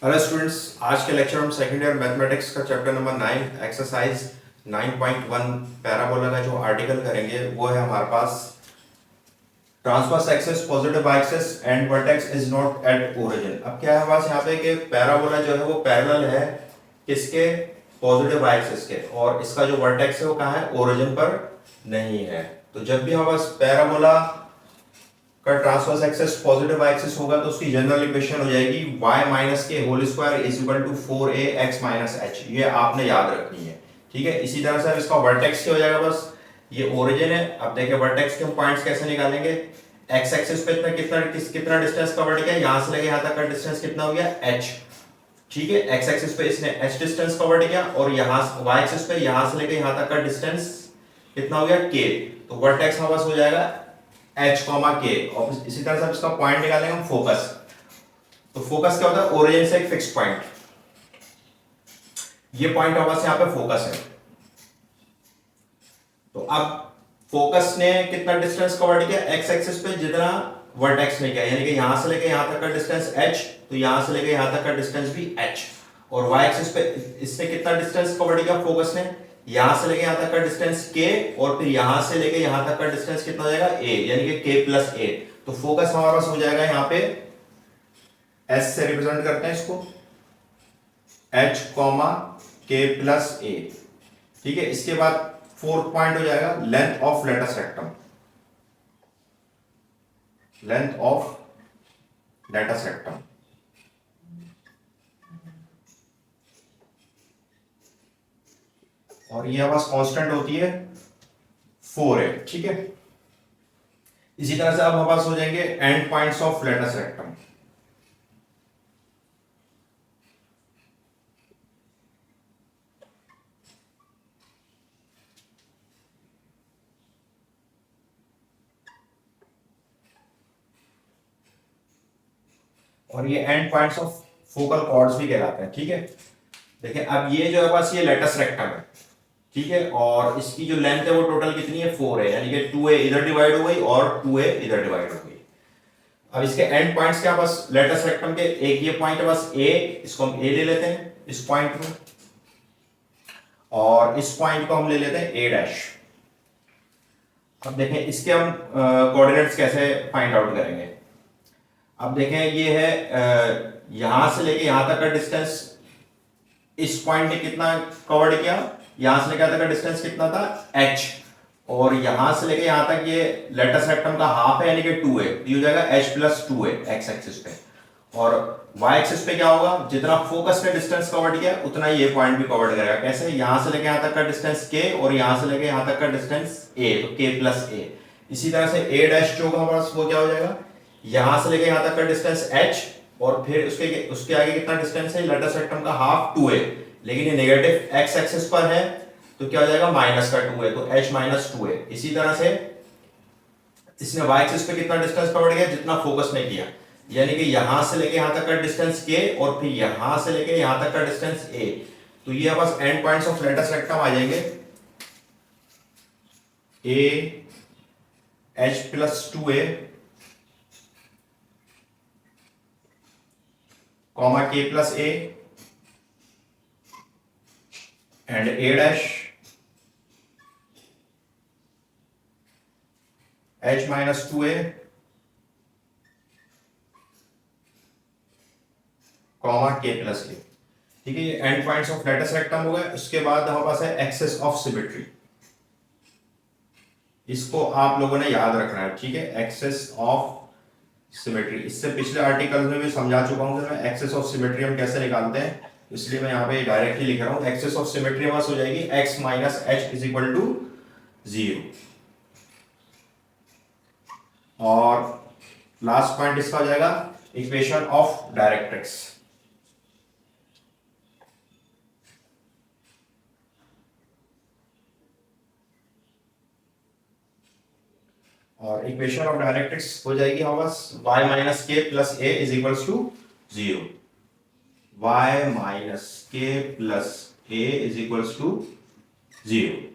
Hello students, आज के lecture हम सेकेंड ईयर मैथमेटिक्स का चैप्टर नंबर 9 एक्सरसाइज 9.1 पैराबोला का जो आर्टिकल करेंगे वो है हमारे पास transverse axis positive axis and vertex is not at origin. अब क्या है बस यहाँ पे कि पैराबोला जो है वो पैरेलल है किसके, पॉजिटिव एक्सिस के, और इसका जो वर्टेक्स है वो कहाँ है, ओरिजिन पर नहीं है। तो जब भी हम बस पैराबोला का ट्रांसवर्स एक्सिस पॉजिटिव एक्सिस होगा तो उसकी जनरल इक्वेशन हो जाएगी y minus k whole square is equal to 4ax minus h। ये आपने याद रखनी है, ठीक है। इसी तरह से अब इसका वर्टेक्स क्या हो जाएगा, बस ये ओरिजिन है। अब देखिए वर्टेक्स के हम पॉइंट्स कैसे निकालेंगे। x एक्सिस पे इतना कितना डिस्टेंस कवर किया, यहां से लेके यहां तक का डिस्टेंस कितना हो गया, h, ठीक है। x एक्सिस पे इसने h डिस्टेंस कवर किया और यहां y एक्सिस पे यहां से लेके यहां तक का डिस्टेंस कितना हो गया, k। तो वर्टेक्स हमारे पास हो जाएगा h, k। और इसी तरह से इसका पॉइंट निकालेंगे हम, फोकस। तो फोकस क्या होता है, ओरिजिन से एक फिक्स पॉइंट। ये पॉइंट हमारे पास यहाँ पे फोकस है। तो अब फोकस ने कितना डिस्टेंस कवर किया x एक्सिस पे, जितना वर्टेक्स ने किया, यानी कि यहां से लेके यहां तक का डिस्टेंस h, तो यहां से लेके यहां तक का डिस्टेंस भी h। और y एक्सिस पे इसने कितना डिस्टेंस कवर किया फोकस ने, यहां से लेके यहां तक का डिस्टेंस k, और फिर यहां से लेके यहां तक का डिस्टेंस कितना हो जाएगा, a, यानी कि k प्लस a। तो फोकस हमारे पास हो जाएगा यहाँ पे s से रिप्रेजेंट करते हैं इसको, h, k प्लस a, ठीक है। इसके बाद फोर्थ पॉइंट हो जाएगा length of latus rectum, length of latus rectum. और ये हमारे कांस्टेंट होती है 4 है, ठीक है। इसी तरह से अब हमारे पास हो जाएंगे end points of latus rectum. और ये end points of focal chords भी कहलाते हैं, ठीक है। देखिए अब ये जो है बस ये लेटस रेक्टम है, ठीक है। और इसकी जो लेंथ है वो टोटल कितनी है, 4 है, यानी कि 2a इधर डिवाइड हो गई और 2a इधर डिवाइड हो गई। अब इसके एंड पॉइंट्स क्या, बस लेटस रेक्टम के एक ये पॉइंट है बस a, इसको हम a ले लेते हैं इस पॉइंट को, और इस पॉइंट को हम ले लेते हैं a डैश। अब देखें इसके हम कोऑर्डिनेट्स कैसे फाइंड आउट करेंगे। अब देखें ये है यहां से लेके यहां तक का डिस्टेंस, इस पॉइंट ने कितना कवर किया, यहां से लेके यहां तक का डिस्टेंस कितना था, h, और यहां से लेके यहां तक ये लेटस रेक्टम का हाफ है, यानी कि 2 है, ये हो जाएगा h प्लस 2 है x एक्सिस पे। और y एक्सिस पे क्या होगा, जितना फोकस ने डिस्टेंस कवर किया उतना ये पॉइंट भी कवर करेगा। कैसे, यहां से लेके यहां तक का डिस्टेंस k और यहां से लेके यहां तक का डिस्टेंस a, तो k प्लस a। इसी तरह से a डैश जो होगा हमारे पास वो क्या हो जाएगा, यहां से लेके यहां तक का डिस्टेंस h, और फिर उसके आगे कितना डिस्टेंस है, लेटस रेक्टम का हाफ 2 है, लेकिन ये नेगेटिव x एक्सिस पर है तो क्या हो जाएगा, माइनस का 2 है, तो h माइनस 2 है। इसी तरह से इसने y एक्सिस पे कितना डिस्टेंस कवर किया, जितना फोकस ने किया, यानी कि यहां से लेके यहां तक का डिस्टेंस k और फिर यहां से लेके यहां तक का डिस्टेंस a। तो ये बस end points of latus rectum आ जाएंगे, a h plus 2a comma k plus a and a dash h minus 2a comma k plus a, ठीक है। ये end points of latus rectum हो गए। उसके बाद हमारे पास है एक्सिस ऑफ सिमेट्री, इसको आप लोगों ने याद रखना है, ठीक है। एक्सिस ऑफ सिमेट्री, इससे पिछले आर्टिकल में भी समझा चुका हूं कि मैं एक्सिस ऑफ सिमेट्री हम कैसे निकालते हैं, इसलिए मैं यहाँ पे डायरेक्टली लिख रहा हूँ। एक्सिस ऑफ सिमेट्री हमारे हो जाएगी x minus h is equal to 0। और लास्ट पॉइंट इसका हो जाएगा इक्वेशन ऑफ डायरेक्ट्रिक्स। और इक्वेशन ऑफ डायरेक्ट्रिक्स हो जाएगी हमारे पास y minus k plus a is equals to 0, y minus k plus a is equals to 0।